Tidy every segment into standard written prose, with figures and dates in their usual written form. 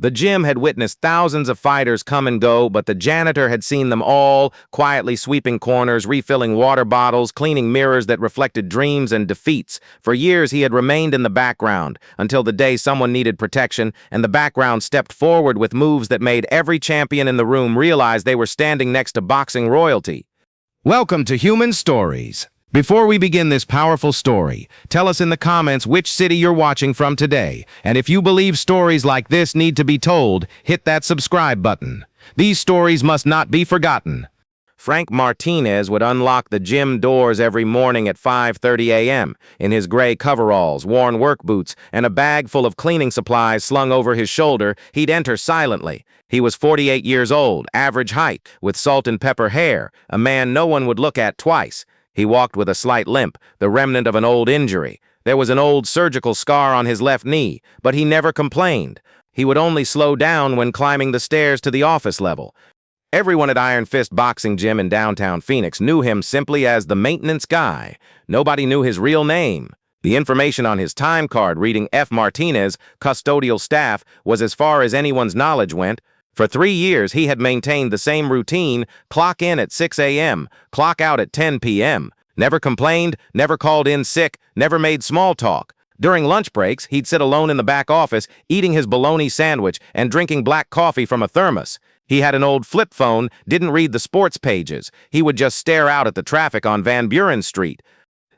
The gym had witnessed thousands of fighters come and go, but the janitor had seen them all, quietly sweeping corners, refilling water bottles, cleaning mirrors that reflected dreams and defeats. For years, he had remained in the background, until the day someone needed protection, and the background stepped forward with moves that made every champion in the room realize they were standing next to boxing royalty. Welcome to Human Stories. Before we begin this powerful story, tell us in the comments which city you're watching from today. And if you believe stories like this need to be told, hit that subscribe button. These stories must not be forgotten. Frank Martinez would unlock the gym doors every morning at 5:30 a.m. in his gray coveralls, worn work boots, and a bag full of cleaning supplies slung over his shoulder. He'd enter silently. He was 48 years old, average height, with salt and pepper hair, a man no one would look at twice. He walked with a slight limp, the remnant of an old injury. There was an old surgical scar on his left knee, but he never complained. He would only slow down when climbing the stairs to the office level. Everyone at Iron Fist Boxing Gym in downtown Phoenix knew him simply as the maintenance guy. Nobody knew his real name. The information on his time card reading F. Martinez, custodial staff, was as far as anyone's knowledge went. For 3 years, he had maintained the same routine: clock in at 6 a.m., clock out at 10 p.m. Never complained, never called in sick, never made small talk. During lunch breaks, he'd sit alone in the back office, eating his bologna sandwich and drinking black coffee from a thermos. He had an old flip phone, didn't read the sports pages. He would just stare out at the traffic on Van Buren Street.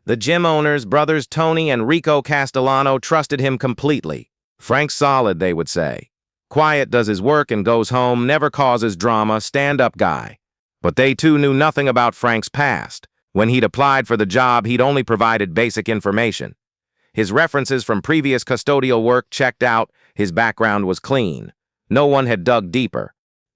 The gym owners, brothers Tony and Rico Castellano, trusted him completely. Frank's solid, they would say. Quiet, does his work and goes home, never causes drama, stand-up guy. But they too knew nothing about Frank's past. When he'd applied for the job, he'd only provided basic information. His references from previous custodial work checked out. His background was clean. No one had dug deeper.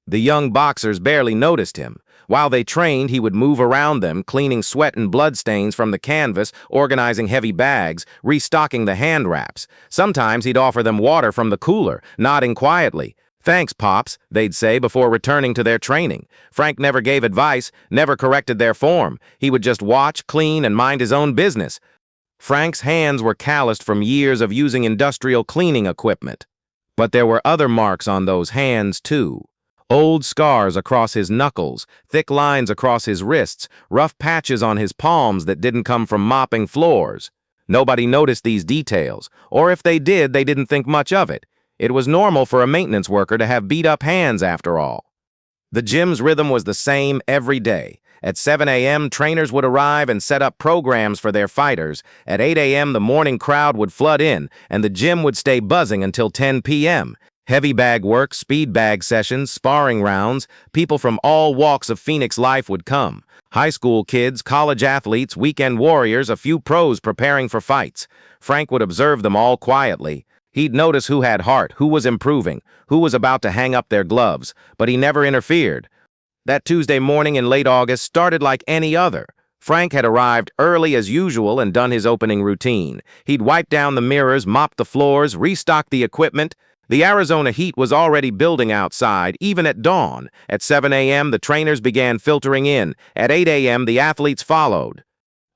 The young boxers barely noticed him. While they trained, he would move around them, cleaning sweat and blood stains from the canvas, organizing heavy bags, restocking the hand wraps. Sometimes he'd offer them water from the cooler, nodding quietly. "Thanks, Pops," they'd say before returning to their training. Frank never gave advice, never corrected their form. He would just watch, clean, and mind his own business. Frank's hands were calloused from years of using industrial cleaning equipment. But there were other marks on those hands, too. Old scars across his knuckles, thick lines across his wrists, rough patches on his palms that didn't come from mopping floors. Nobody noticed these details, or if they did, they didn't think much of it. It was normal for a maintenance worker to have beat-up hands, after all. The gym's rhythm was the same every day. At 7 a.m., trainers would arrive and set up programs for their fighters. At 8 a.m., the morning crowd would flood in, and the gym would stay buzzing until 10 p.m. Heavy bag work, speed bag sessions, sparring rounds. People from all walks of Phoenix life would come. High school kids, college athletes, weekend warriors, a few pros preparing for fights. Frank would observe them all quietly. He'd notice who had heart, who was improving, who was about to hang up their gloves, but he never interfered. That Tuesday morning in late August started like any other. Frank had arrived early as usual and done his opening routine. He'd wiped down the mirrors, mopped the floors, restocked the equipment. The Arizona heat was already building outside, even at dawn. At 7 a.m., the trainers began filtering in. At 8 a.m., the athletes followed.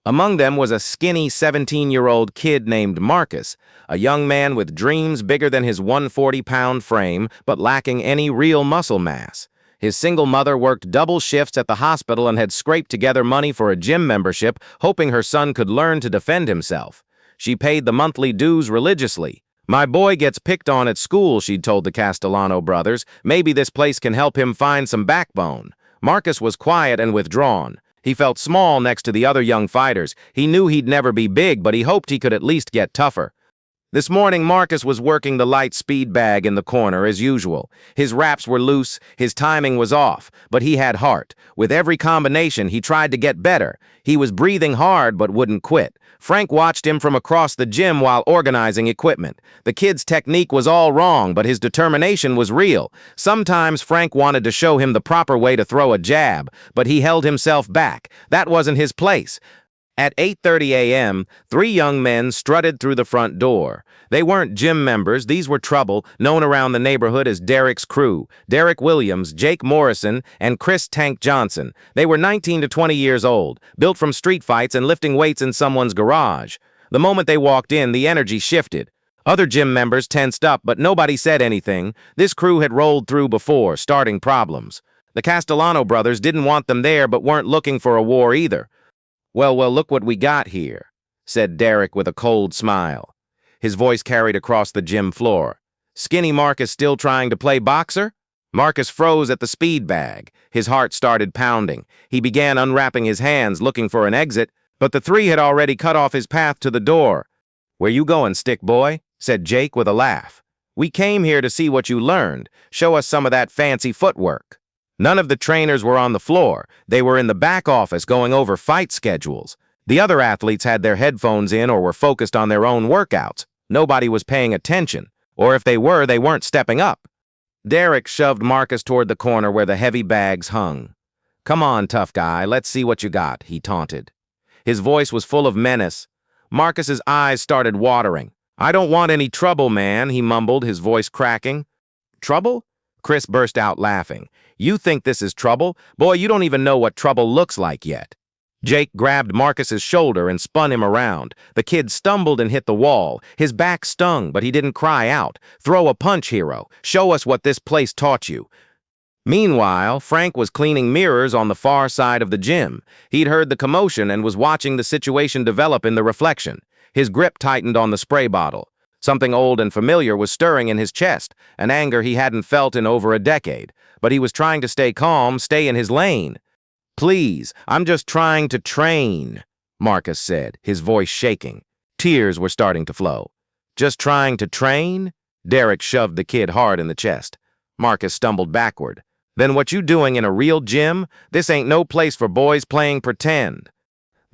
Among them was a skinny 17-year-old kid named Marcus, a young man with dreams bigger than his 140-pound frame, but lacking any real muscle mass. His single mother worked double shifts at the hospital and had scraped together money for a gym membership, hoping her son could learn to defend himself. She paid the monthly dues religiously. "My boy gets picked on at school," she'd told the Castellano brothers. "Maybe this place can help him find some backbone." Marcus was quiet and withdrawn. He felt small next to the other young fighters. He knew he'd never be big, but he hoped he could at least get tougher. This morning, Marcus was working the light speed bag in the corner as usual. His wraps were loose, his timing was off, but he had heart. With every combination, he tried to get better. He was breathing hard but wouldn't quit. Frank watched him from across the gym while organizing equipment. The kid's technique was all wrong, but his determination was real. Sometimes Frank wanted to show him the proper way to throw a jab, but he held himself back. That wasn't his place. At 8:30 a.m., 3 young men strutted through the front door. They weren't gym members. These were trouble, known around the neighborhood as Derek's crew. Derek Williams, Jake Morrison, and Chris Tank Johnson. They were 19 to 20 years old, built from street fights and lifting weights in someone's garage. The moment they walked in, the energy shifted. Other gym members tensed up, but nobody said anything. This crew had rolled through before, starting problems. The Castellano brothers didn't want them there, but weren't looking for a war either. Well, look what we got here, said Derek with a cold smile. His voice carried across the gym floor. Skinny Marcus still trying to play boxer? Marcus froze at the speed bag. His heart started pounding. He began unwrapping his hands, looking for an exit, but the three had already cut off his path to the door. "Where you going, stick boy?" said Jake with a laugh. "We came here to see what you learned. Show us some of that fancy footwork." None of the trainers were on the floor. They were in the back office going over fight schedules. The other athletes had their headphones in or were focused on their own workouts. Nobody was paying attention, or if they were, they weren't stepping up. Derek shoved Marcus toward the corner where the heavy bags hung. "Come on, tough guy, let's see what you got," he taunted. His voice was full of menace. Marcus's eyes started watering. "I don't want any trouble, man," he mumbled, his voice cracking. "Trouble?" Chris burst out laughing. "You think this is trouble? Boy, you don't even know what trouble looks like yet." Jake grabbed Marcus's shoulder and spun him around. The kid stumbled and hit the wall. His back stung, but he didn't cry out. "Throw a punch, hero. Show us what this place taught you." Meanwhile, Frank was cleaning mirrors on the far side of the gym. He'd heard the commotion and was watching the situation develop in the reflection. His grip tightened on the spray bottle. Something old and familiar was stirring in his chest, an anger he hadn't felt in over a decade. But he was trying to stay calm, stay in his lane. "Please, I'm just trying to train," Marcus said, his voice shaking. Tears were starting to flow. "Just trying to train?" Derek shoved the kid hard in the chest. Marcus stumbled backward. "Then what you doing in a real gym? This ain't no place for boys playing pretend."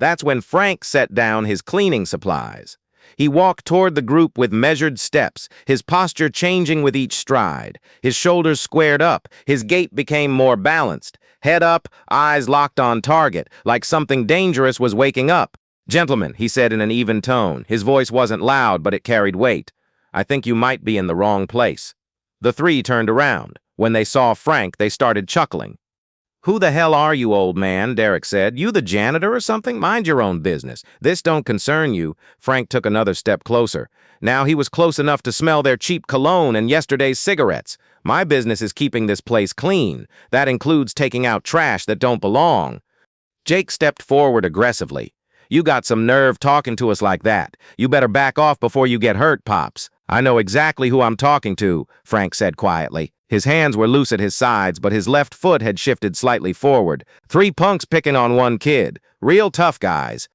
That's when Frank set down his cleaning supplies. He walked toward the group with measured steps, his posture changing with each stride. His shoulders squared up, his gait became more balanced. Head up, eyes locked on target, like something dangerous was waking up. "Gentlemen," he said in an even tone. His voice wasn't loud, but it carried weight. "I think you might be in the wrong place." The three turned around. When they saw Frank, they started chuckling. "Who the hell are you, old man?" Derek said. "You the janitor or something? Mind your own business. This don't concern you." Frank took another step closer. Now he was close enough to smell their cheap cologne and yesterday's cigarettes. "My business is keeping this place clean. That includes taking out trash that don't belong." Jake stepped forward aggressively. "You got some nerve talking to us like that. You better back off before you get hurt, Pops." "I know exactly who I'm talking to," Frank said quietly. His hands were loose at his sides, but his left foot had shifted slightly forward. "Three punks picking on one kid. Real tough guys."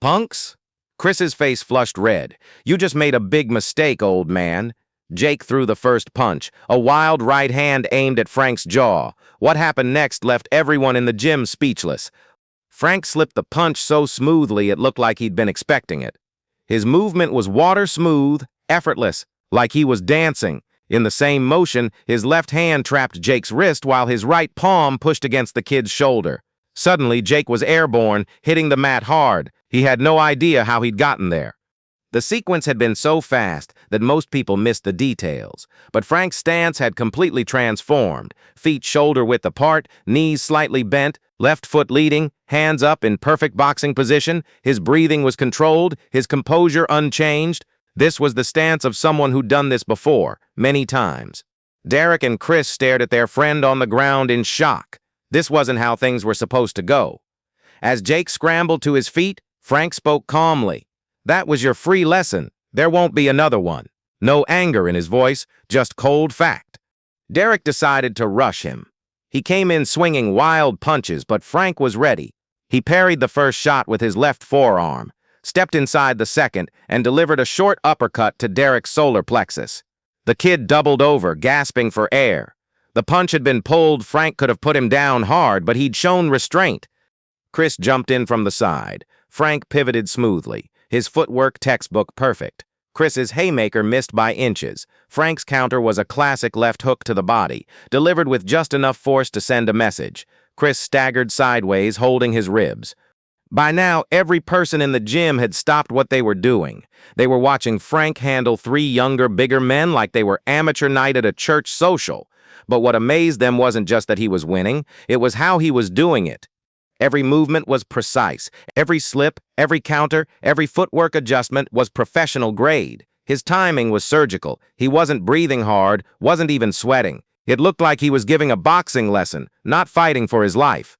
"Punks?" Chris's face flushed red. "You just made a big mistake, old man." Jake threw the first punch, a wild right hand aimed at Frank's jaw. What happened next left everyone in the gym speechless. Frank slipped the punch so smoothly it looked like he'd been expecting it. His movement was water smooth, effortless, like he was dancing. In the same motion, his left hand trapped Jake's wrist while his right palm pushed against the kid's shoulder. Suddenly, Jake was airborne, hitting the mat hard. He had no idea how he'd gotten there. The sequence had been so fast that most people missed the details, but Frank's stance had completely transformed. Feet shoulder-width apart, knees slightly bent, left foot leading, hands up in perfect boxing position. His breathing was controlled, his composure unchanged. This was the stance of someone who'd done this before, many times. Derek and Chris stared at their friend on the ground in shock. This wasn't how things were supposed to go. As Jake scrambled to his feet, Frank spoke calmly. "That was your free lesson. There won't be another one." No anger in his voice, just cold fact. Derek decided to rush him. He came in swinging wild punches, but Frank was ready. He parried the first shot with his left forearm, stepped inside the second, and delivered a short uppercut to Derek's solar plexus. The kid doubled over, gasping for air. The punch had been pulled. Frank could have put him down hard, but he'd shown restraint. Chris jumped in from the side. Frank pivoted smoothly, his footwork textbook perfect. Chris's haymaker missed by inches. Frank's counter was a classic left hook to the body, delivered with just enough force to send a message. Chris staggered sideways, holding his ribs. By now, every person in the gym had stopped what they were doing. They were watching Frank handle three younger, bigger men like they were amateur night at a church social. But what amazed them wasn't just that he was winning, it was how he was doing it. Every movement was precise. Every slip, every counter, every footwork adjustment was professional grade. His timing was surgical. He wasn't breathing hard, wasn't even sweating. It looked like he was giving a boxing lesson, not fighting for his life.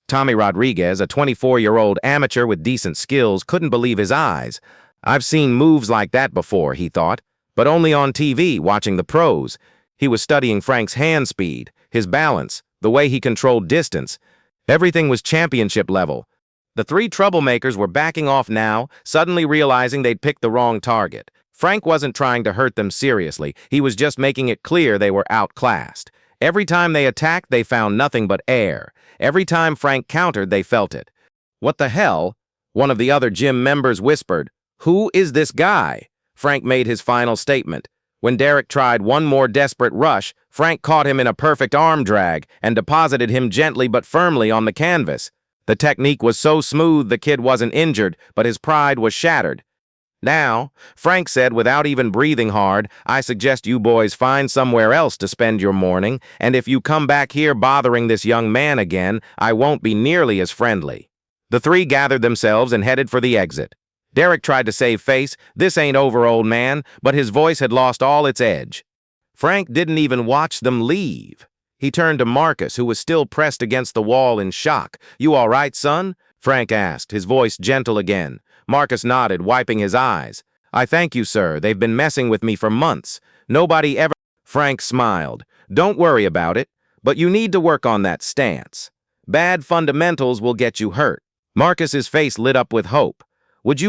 Tommy Rodriguez, a 24-year-old amateur with decent skills, couldn't believe his eyes. I've seen moves like that before, he thought, but only on TV, watching the pros. He was studying Frank's hand speed, his balance, the way he controlled distance. Everything was championship level. The three troublemakers were backing off now, suddenly realizing they'd picked the wrong target. Frank wasn't trying to hurt them seriously. He was just making it clear they were outclassed. Every time they attacked, they found nothing but air. Every time Frank countered, they felt it. "What the hell?" One of the other gym members whispered. "Who is this guy?" Frank made his final statement. When Derek tried one more desperate rush, Frank caught him in a perfect arm drag and deposited him gently but firmly on the canvas. The technique was so smooth the kid wasn't injured, but his pride was shattered. "Now," Frank said without even breathing hard, "I suggest you boys find somewhere else to spend your morning, and if you come back here bothering this young man again, I won't be nearly as friendly." The three gathered themselves and headed for the exit. Derek tried to save face. "This ain't over, old man," but his voice had lost all its edge. Frank didn't even watch them leave. He turned to Marcus, who was still pressed against the wall in shock. "You all right, son?" Frank asked, his voice gentle again. Marcus nodded, wiping his eyes. "I thank you, sir. They've been messing with me for months. Nobody ever—" Frank smiled. "Don't worry about it, but you need to work on that stance. Bad fundamentals will get you hurt." Marcus's face lit up with hope.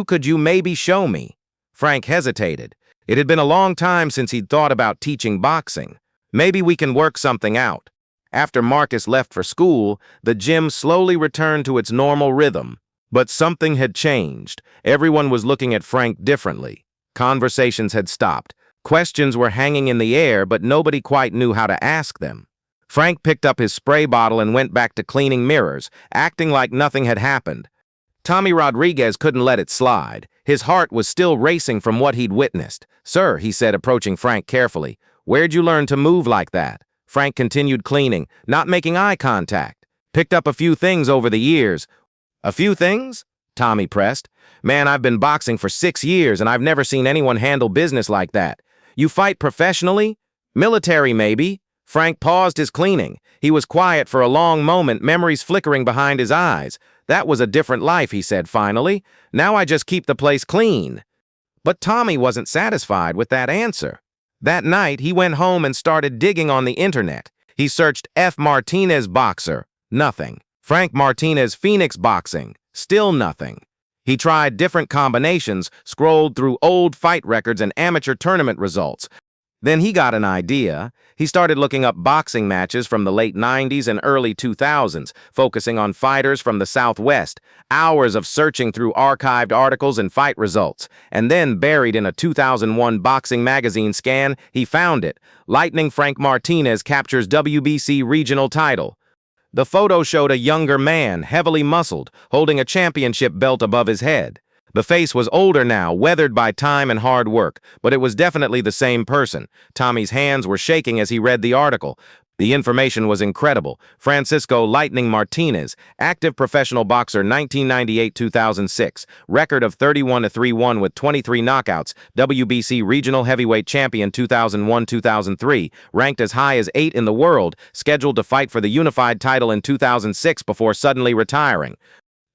Could you maybe show me?" Frank hesitated. It had been a long time since he'd thought about teaching boxing. "Maybe we can work something out." After Marcus left for school, the gym slowly returned to its normal rhythm. But something had changed. Everyone was looking at Frank differently. Conversations had stopped. Questions were hanging in the air, but nobody quite knew how to ask them. Frank picked up his spray bottle and went back to cleaning mirrors, acting like nothing had happened. Tommy Rodriguez couldn't let it slide. His heart was still racing from what he'd witnessed. "Sir," he said, approaching Frank carefully, "where'd you learn to move like that?" Frank continued cleaning, not making eye contact. "Picked up a few things over the years." "A few things?" Tommy pressed. "Man, I've been boxing for 6 years, and I've never seen anyone handle business like that. You fight professionally? Military, maybe?" Frank paused his cleaning. He was quiet for a long moment, memories flickering behind his eyes. "That was a different life," he said finally. "Now I just keep the place clean." But Tommy wasn't satisfied with that answer. That night, he went home and started digging on the internet. He searched F. Martinez boxer. Nothing. Frank Martinez Phoenix boxing. Still nothing. He tried different combinations, scrolled through old fight records and amateur tournament results. Then he got an idea. He started looking up boxing matches from the late 90s and early 2000s, focusing on fighters from the Southwest, hours of searching through archived articles and fight results. And then, buried in a 2001 boxing magazine scan, he found it. Lightning Frank Martinez captures WBC regional title. The photo showed a younger man, heavily muscled, holding a championship belt above his head. The face was older now, weathered by time and hard work, but it was definitely the same person. Tommy's hands were shaking as he read the article. The information was incredible. Francisco Lightning Martinez, active professional boxer 1998-2006, record of 31-3-1 with 23 knockouts, WBC regional heavyweight champion 2001-2003, ranked as high as 8 in the world, scheduled to fight for the unified title in 2006 before suddenly retiring.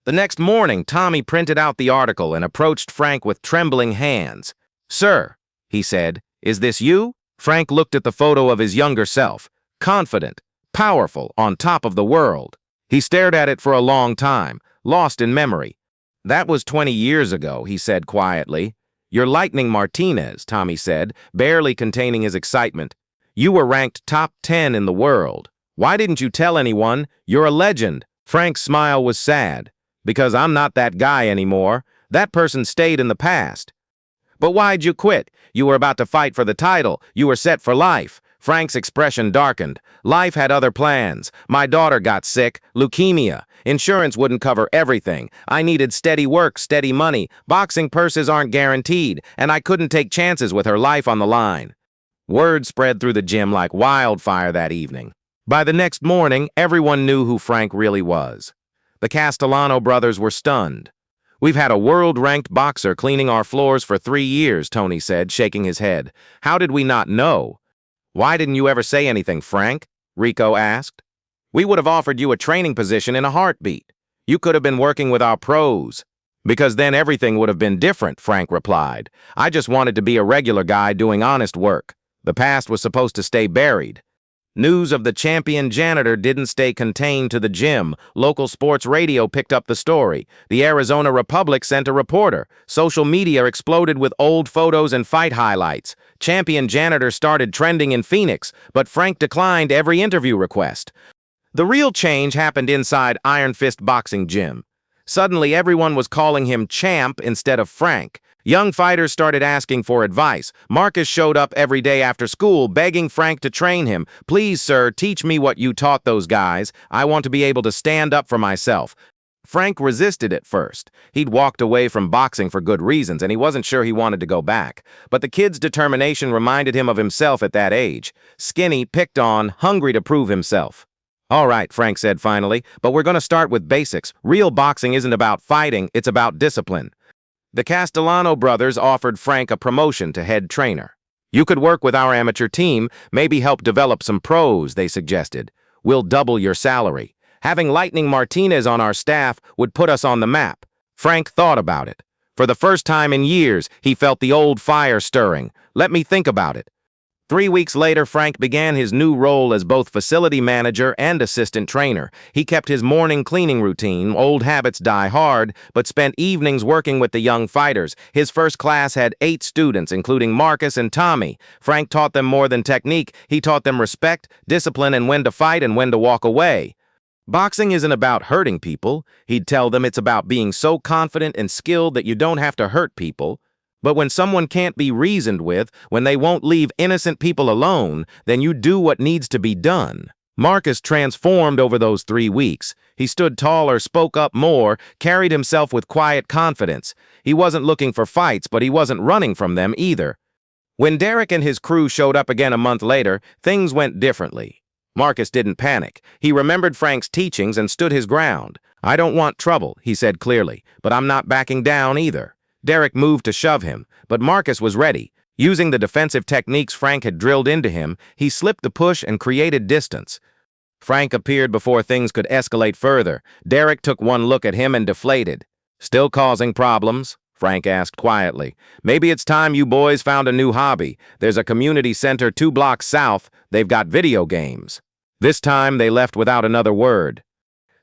The next morning, Tommy printed out the article and approached Frank with trembling hands. "Sir," he said, "is this you?" Frank looked at the photo of his younger self, confident, powerful, on top of the world. He stared at it for a long time, lost in memory. "That was 20 years ago," he said quietly. "You're Lightning Martinez," Tommy said, barely containing his excitement. "You were ranked top 10 in the world. Why didn't you tell anyone? You're a legend." Frank's smile was sad. "Because I'm not that guy anymore. That person stayed in the past." "But why'd you quit? You were about to fight for the title. You were set for life." Frank's expression darkened. "Life had other plans. My daughter got sick, leukemia. Insurance wouldn't cover everything. I needed steady work, steady money. Boxing purses aren't guaranteed, and I couldn't take chances with her life on the line." Word spread through the gym like wildfire that evening. By the next morning, everyone knew who Frank really was. The Castellano brothers were stunned. We've had a world-ranked boxer cleaning our floors for 3 years, Tony said, shaking his head. How did we not know? Why didn't you ever say anything, Frank? Rico asked. We would have offered you a training position in a heartbeat. You could have been working with our pros. Because then everything would have been different, Frank replied. I just wanted to be a regular guy doing honest work. The past was supposed to stay buried. News of the champion janitor didn't stay contained to the gym. Local sports radio picked up the story. The Arizona Republic sent a reporter. Social media exploded with old photos and fight highlights. Champion janitor started trending in Phoenix, but Frank declined every interview request. The real change happened inside Iron Fist boxing gym. Suddenly, everyone was calling him Champ instead of Frank. Young fighters started asking for advice. Marcus showed up every day after school, begging Frank to train him. Please, sir, teach me what you taught those guys. I want to be able to stand up for myself. Frank resisted at first. He'd walked away from boxing for good reasons, and he wasn't sure he wanted to go back. But the kid's determination reminded him of himself at that age. Skinny, picked on, hungry to prove himself. All right, Frank said finally, but we're going to start with basics. Real boxing isn't about fighting, it's about discipline. The Castellano brothers offered Frank a promotion to head trainer. You could work with our amateur team, maybe help develop some pros, they suggested. We'll double your salary. Having Lightning Martinez on our staff would put us on the map. Frank thought about it. For the first time in years, he felt the old fire stirring. Let me think about it. 3 weeks later, Frank began his new role as both facility manager and assistant trainer. He kept his morning cleaning routine, old habits die hard, but spent evenings working with the young fighters. His first class had 8 students, including Marcus and Tommy. Frank taught them more than technique. He taught them respect, discipline, and when to fight and when to walk away. Boxing isn't about hurting people. He'd tell them it's about being so confident and skilled that you don't have to hurt people. But when someone can't be reasoned with, when they won't leave innocent people alone, then you do what needs to be done. Marcus transformed over those 3 weeks. He stood taller, spoke up more, carried himself with quiet confidence. He wasn't looking for fights, but he wasn't running from them either. When Derek and his crew showed up again a month later, things went differently. Marcus didn't panic. He remembered Frank's teachings and stood his ground. I don't want trouble, he said clearly, but I'm not backing down either. Derek moved to shove him, but Marcus was ready. Using the defensive techniques Frank had drilled into him, he slipped the push and created distance. Frank appeared before things could escalate further. Derek took one look at him and deflated. Still causing problems? Frank asked quietly. Maybe it's time you boys found a new hobby. There's a community center 2 blocks south. They've got video games. This time they left without another word.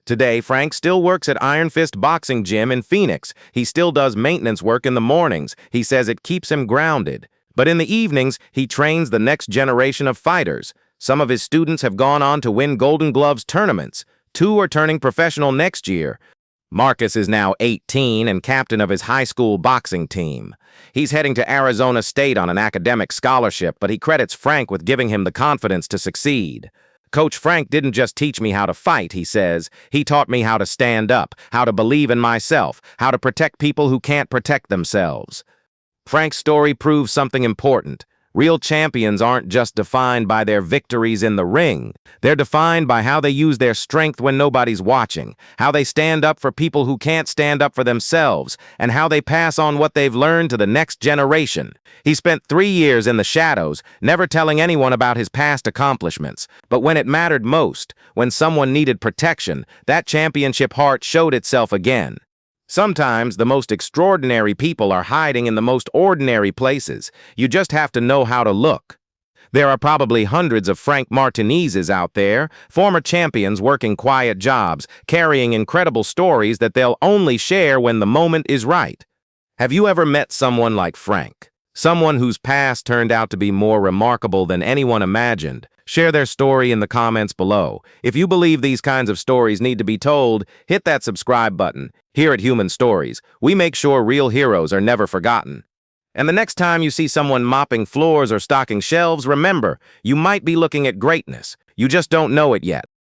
Today, Frank still works at Iron Fist Boxing Gym in Phoenix. He still does maintenance work in the mornings. He says it keeps him grounded. But in the evenings, he trains the next generation of fighters. Some of his students have gone on to win Golden Gloves tournaments. 2 are turning professional next year. Marcus is now 18 and captain of his high school boxing team. He's heading to Arizona State on an academic scholarship, but he credits Frank with giving him the confidence to succeed. Coach Frank didn't just teach me how to fight, he says. He taught me how to stand up, how to believe in myself, how to protect people who can't protect themselves. Frank's story proves something important. Real champions aren't just defined by their victories in the ring. They're defined by how they use their strength when nobody's watching, how they stand up for people who can't stand up for themselves, and how they pass on what they've learned to the next generation. He spent 3 years in the shadows, never telling anyone about his past accomplishments. But when it mattered most, when someone needed protection, that championship heart showed itself again. Sometimes the most extraordinary people are hiding in the most ordinary places. You just have to know how to look. There are probably hundreds of Frank Martinezes out there, former champions working quiet jobs, carrying incredible stories that they'll only share when the moment is right. Have you ever met someone like Frank? Someone whose past turned out to be more remarkable than anyone imagined? Share their story in the comments below. If you believe these kinds of stories need to be told, hit that subscribe button. Here at Human Stories, we make sure real heroes are never forgotten. And the next time you see someone mopping floors or stocking shelves, remember, you might be looking at greatness. You just don't know it yet.